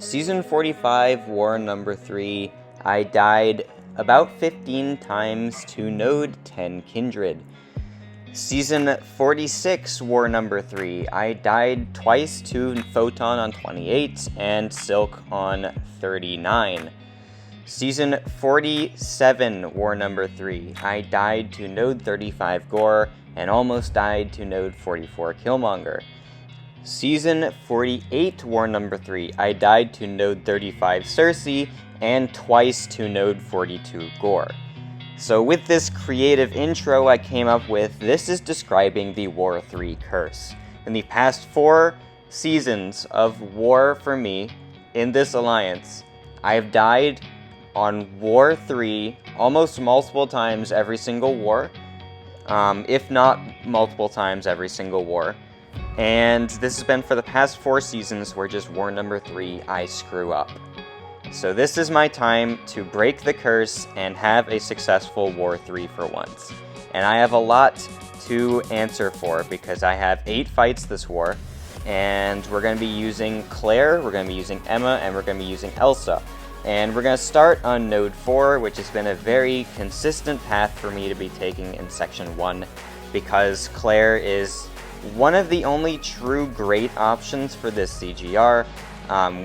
Season 45, War number 3, I died about 15 times to Node 10 Kindred. Season 46, War number 3, I died twice to Photon on 28 and Silk on 39. Season 47, War number 3, I died to Node 35 Gore and almost died to Node 44 Killmonger. Season 48, War number 3, I died to Node 35 Cersei and twice to Node 42 Gore. So with this creative intro I came up with, this is describing the War 3 curse. In the past 4 seasons of War for me, in this alliance, I have died on War 3 almost multiple times every single war, if not multiple times every single war. And this has been for the past 4 seasons where just War number 3 I screw up. So this is my time to break the curse and have a successful War 3 for once. And I have a lot to answer for because I have 8 fights this war, and we're going to be using Claire, we're going to be using Emma, and we're going to be using Elsa. And we're going to start on Node 4, which has been a very consistent path for me to be taking in Section 1, because Claire is one of the only true great options for this CGR.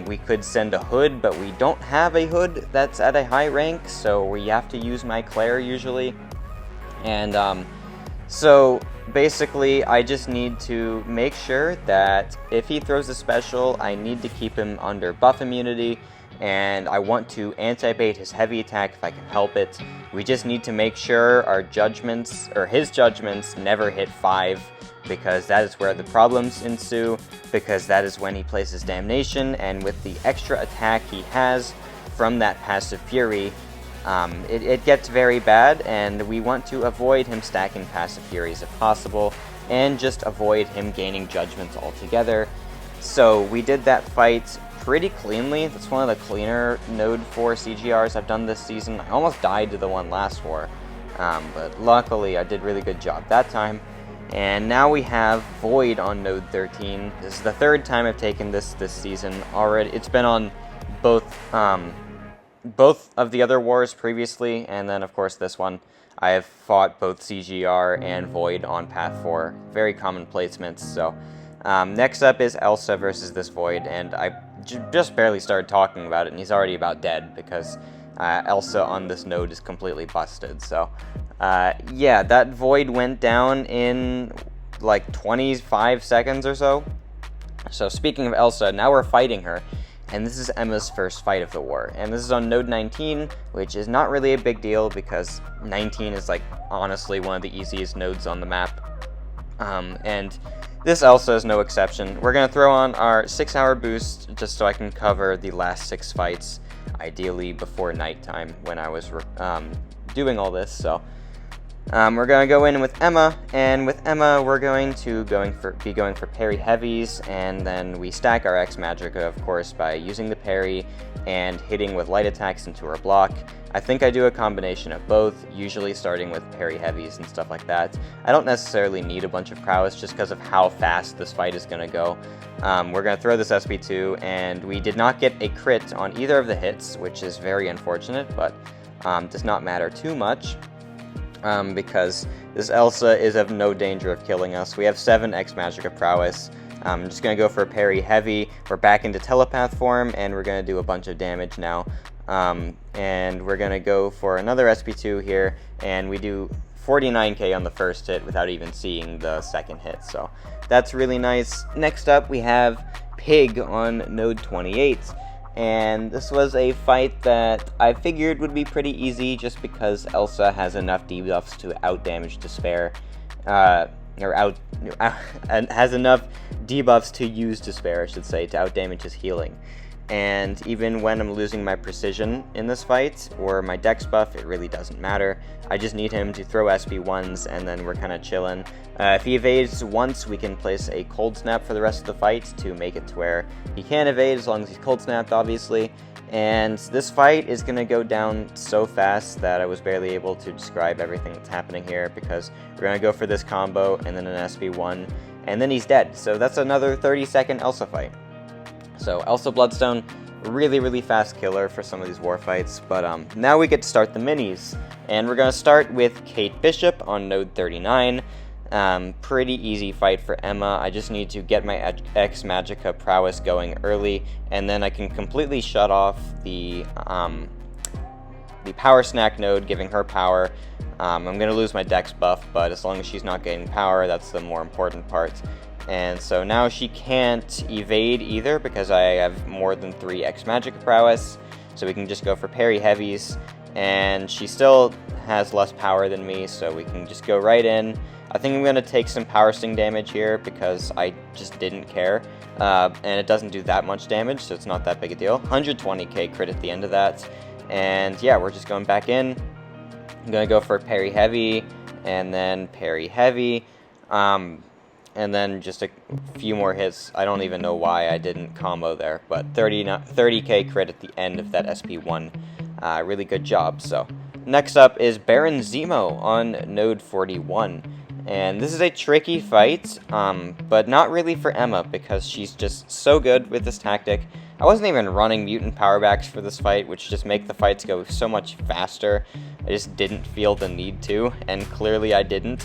We could send a hood, but we don't have a hood that's at a high rank, so we have to use my Claire usually. And so basically I just need to make sure that if he throws a special, I need to keep him under buff immunity, and I want to anti-bait his heavy attack if I can help it. We just need to make sure our judgments, or his judgments, never hit 5, because that is where the problems ensue, because that is when he places Damnation, and with the extra attack he has from that passive Fury, it gets very bad, and we want to avoid him stacking passive Furies if possible, and just avoid him gaining judgments altogether. So we did that fight pretty cleanly. That's one of the cleaner Node 4 CGRs I've done this season. I almost died to the one last war, but luckily I did a really good job that time. And now we have Void on Node 13. This is the 3rd time I've taken this season already. It's been on both of the other wars previously, and then of course this one. I have fought both CGR and Void on Path 4. Very common placements. So next up is Elsa versus this Void, and I just barely started talking about it, and he's already about dead because Elsa on this node is completely busted. So yeah, that Void went down in like 25 seconds or so. So speaking of Elsa, now we're fighting her, and this is Emma's first fight of the war. And this is on Node 19, which is not really a big deal because 19 is like honestly one of the easiest nodes on the map. And this Elsa is no exception. We're going to throw on our 6-hour boost just so I can cover the last 6 fights, ideally before nighttime when I was doing all this. So we're going to go in with Emma, and with Emma we're going to be going for parry heavies, and then we stack our X Magicka, of course, by using the parry and hitting with light attacks into her block. I think I do a combination of both, usually starting with parry heavies and stuff like that. I don't necessarily need a bunch of prowess just because of how fast this fight is going to go. We're going to throw this SP2, and we did not get a crit on either of the hits, which is very unfortunate, but does not matter too much. Because this Elsa is of no danger of killing us. We have 7 X Magicka prowess. I'm just going to go for a parry heavy. We're back into telepath form, and we're going to do a bunch of damage now. And we're going to go for another SP2 here, and we do 49k on the first hit without even seeing the second hit. So that's really nice. Next up, we have Pig on Node 28. And this was a fight that I figured would be pretty easy just because Elsa has enough debuffs to outdamage Despair, has enough debuffs to use Despair, I should say, to outdamage his healing. And even when I'm losing my precision in this fight, or my dex buff, it really doesn't matter. I just need him to throw SP1s, and then we're kind of chilling. If he evades once, we can place a cold snap for the rest of the fight to make it to where he can evade as long as he's cold snapped, obviously. And this fight is going to go down so fast that I was barely able to describe everything that's happening here, because we're going to go for this combo, and then an SP1, and then he's dead. So that's another 30-second Elsa fight. So Elsa Bloodstone, really fast killer for some of these war fights. But now we get to start the minis, and we're going to start with Kate Bishop on node 39. Pretty easy fight for Emma. I just need to get my X Magica prowess going early, and then I can completely shut off the power snack node, giving her power. I'm going to lose my dex buff, but as long as she's not getting power, that's the more important part. And so now she can't evade either because I have more than 3 X Magic prowess, so we can just go for parry heavies, and she still has less power than me, so we can just go right in. I think I'm going to take some power sting damage here because I just didn't care, and it doesn't do that much damage, so it's not that big a deal. 120k crit at the end of that, and yeah, we're just going back in. I'm going to go for parry heavy, and then parry heavy, and then just a few more hits. I don't even know why I didn't combo there, but 30k crit at the end of that SP1. Really good job. So next up is Baron Zemo on node 41. And this is a tricky fight, but not really for Emma because she's just so good with this tactic. I wasn't even running mutant powerbacks for this fight, which just make the fights go so much faster. I just didn't feel the need to, and clearly I didn't.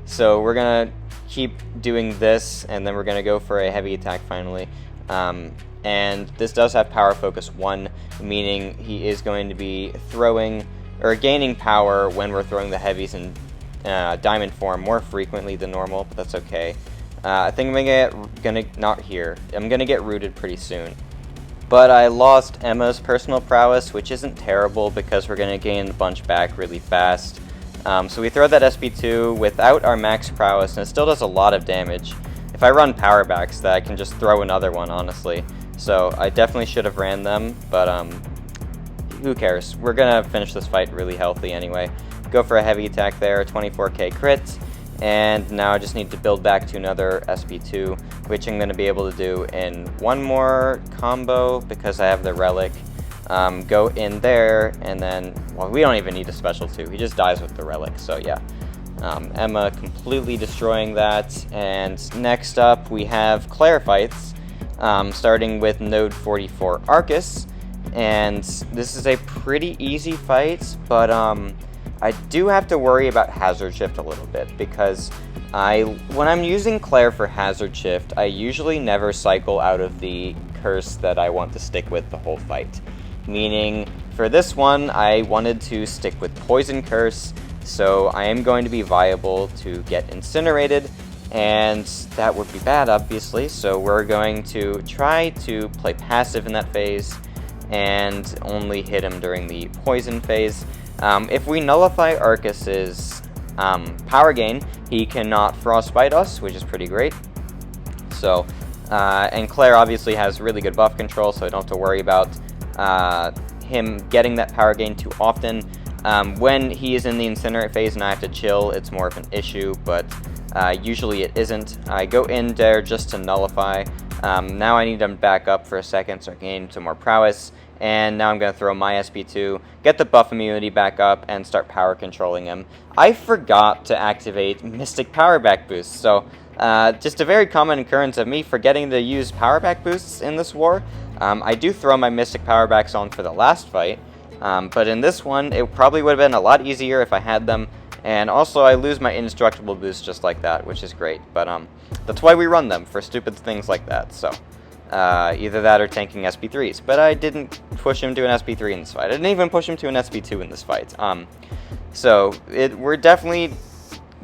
So we're going to keep doing this, and then we're going to go for a heavy attack finally. And this does have power focus 1, meaning he is going to be throwing or gaining power when we're throwing the heavies in diamond form more frequently than normal, but that's okay. I think I'm gonna get rooted pretty soon. But I lost Emma's personal prowess, which isn't terrible because we're gonna gain a bunch back really fast. So we throw that SP2 without our max prowess, and it still does a lot of damage. If I run power backs, that I can just throw another one, honestly. So I definitely should have ran them, but who cares? We're gonna finish this fight really healthy anyway. Go for a heavy attack there, 24k crit, and now I just need to build back to another SP2, which I'm gonna be able to do in one more combo because I have the relic. Go in there, and then, well, we don't even need a special 2. He just dies with the relic, so yeah. Emma completely destroying that, and next up we have Claire fights, starting with node 44 Aarkus, and this is a pretty easy fight, but I do have to worry about hazard shift a little bit, because when I'm using Claire for hazard shift, I usually never cycle out of the curse that I want to stick with the whole fight. Meaning, for this one, I wanted to stick with Poison Curse, so I am going to be viable to get incinerated, and that would be bad, obviously, so we're going to try to play passive in that phase, and only hit him during the poison phase. If we nullify Aarkus's power gain, he cannot frostbite us, which is pretty great. So, and Claire obviously has really good buff control, so I don't have to worry about him getting that power gain too often. When he is in the incinerate phase and I have to chill, it's more of an issue, but usually it isn't. I go in there just to nullify. Now I need him back up for a second so I gain some more prowess, and now I'm going to throw my SP2, get the buff immunity back up, and start power controlling him. I forgot to activate Mystic Power Back Boost, so just a very common occurrence of me forgetting to use power back boosts in this war. I do throw my Mystic Power Backs on for the last fight, but in this one, it probably would have been a lot easier if I had them, and also I lose my indestructible boost just like that, which is great, but that's why we run them, for stupid things like that, so either that or tanking SP3s, but I didn't push him to an SP3 in this fight. I didn't even push him to an SP2 in this fight, so we're definitely,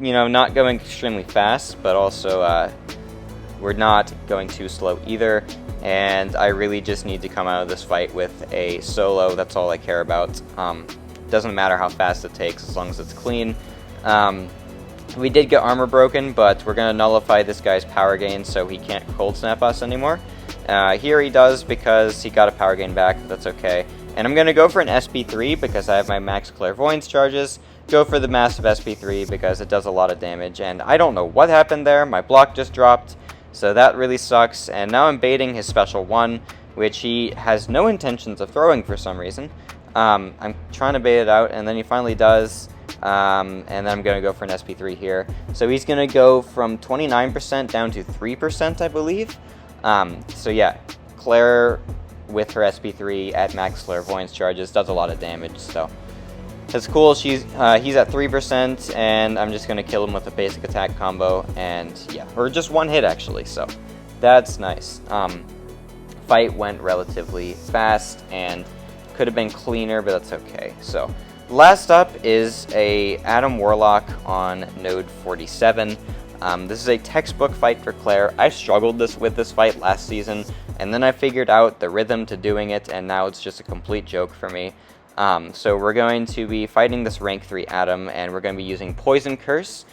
you know, not going extremely fast, but also we're not going too slow either, and I really just need to come out of this fight with a solo. That's all I care about. Doesn't matter how fast it takes as long as it's clean. We did get armor broken, but we're going to nullify this guy's power gain so he can't cold snap us anymore. Here he does because he got a power gain back. That's okay. And I'm going to go for an SP3 because I have my max clairvoyance charges. Go for the massive SP3 because it does a lot of damage, and I don't know what happened there. My block just dropped, so that really sucks. And now I'm baiting his special 1, which he has no intentions of throwing for some reason. I'm trying to bait it out, and then he finally does, and then I'm going to go for an SP3 here. So he's going to go from 29% down to 3%, I believe. So yeah, Claire with her SP3 at max clairvoyance charges does a lot of damage, so it's cool. He's at 3%, and I'm just going to kill him with a basic attack combo, and yeah, or just one hit actually, so that's nice. Fight went relatively fast, and could have been cleaner, but that's okay. So last up is a Adam Warlock on node 47. This is a textbook fight for Claire. I struggled with this fight last season, and then I figured out the rhythm to doing it, and now it's just a complete joke for me. So we're going to be fighting this rank 3 Adam, and we're going to be using Poison Curse.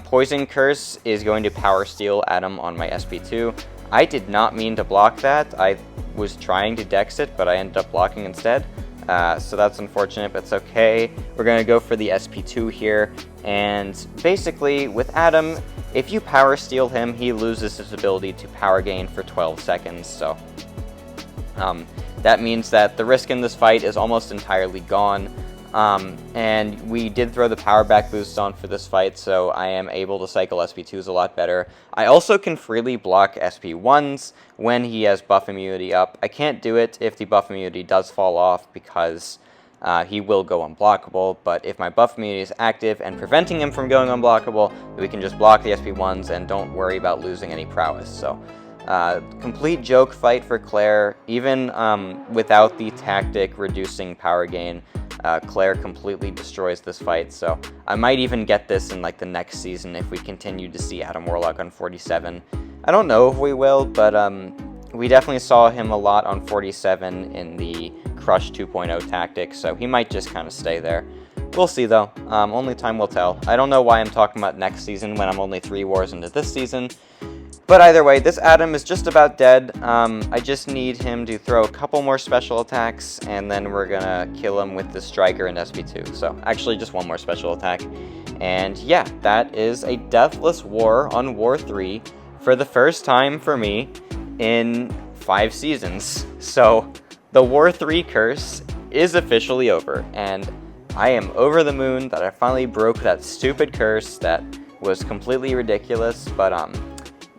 Poison Curse is going to power steal Adam on my SP2. I did not mean to block that. I was trying to dex it, but I ended up blocking instead. So that's unfortunate, but it's okay. We're going to go for the SP2 here, and basically with Adam, if you power steal him, he loses his ability to power gain for 12 seconds, so that means that the risk in this fight is almost entirely gone. And we did throw the power back boost on for this fight, so I am able to cycle SP2s a lot better. I also can freely block SP1s when he has buff immunity up. I can't do it if the buff immunity does fall off because he will go unblockable, but if my buff immunity is active and preventing him from going unblockable, we can just block the SP1s and don't worry about losing any prowess. So complete joke fight for Claire. Even without the tactic reducing power gain, Claire completely destroys this fight, so I might even get this in like the next season if we continue to see Adam Warlock on 47. I don't know if we will, but we definitely saw him a lot on 47 in the Crush 2.0 tactic, so he might just kind of stay there. We'll see though, only time will tell. I don't know why I'm talking about next season when I'm only 3 wars into this season. But either way, this Adam is just about dead. I just need him to throw a couple more special attacks, and then we're gonna kill him with the Striker and SP2. So, actually, just one more special attack. And yeah, that is a deathless war on War 3 for the first time for me in 5 seasons. So, the War 3 curse is officially over, and I am over the moon that I finally broke that stupid curse that was completely ridiculous, but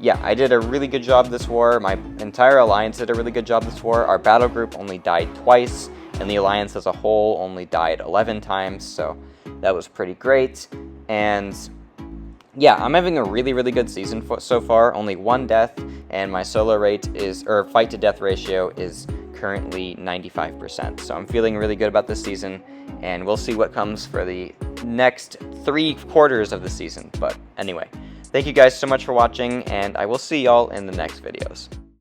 yeah, I did a really good job this war. My entire alliance did a really good job this war. Our battle group only died twice, and the alliance as a whole only died 11 times, so that was pretty great. And yeah, I'm having a really, really good season so far. Only 1 death, and my solo rate fight to death ratio is currently 95%. So I'm feeling really good about this season, and we'll see what comes for the next 3 quarters of the season. But anyway, thank you guys so much for watching, and I will see y'all in the next videos.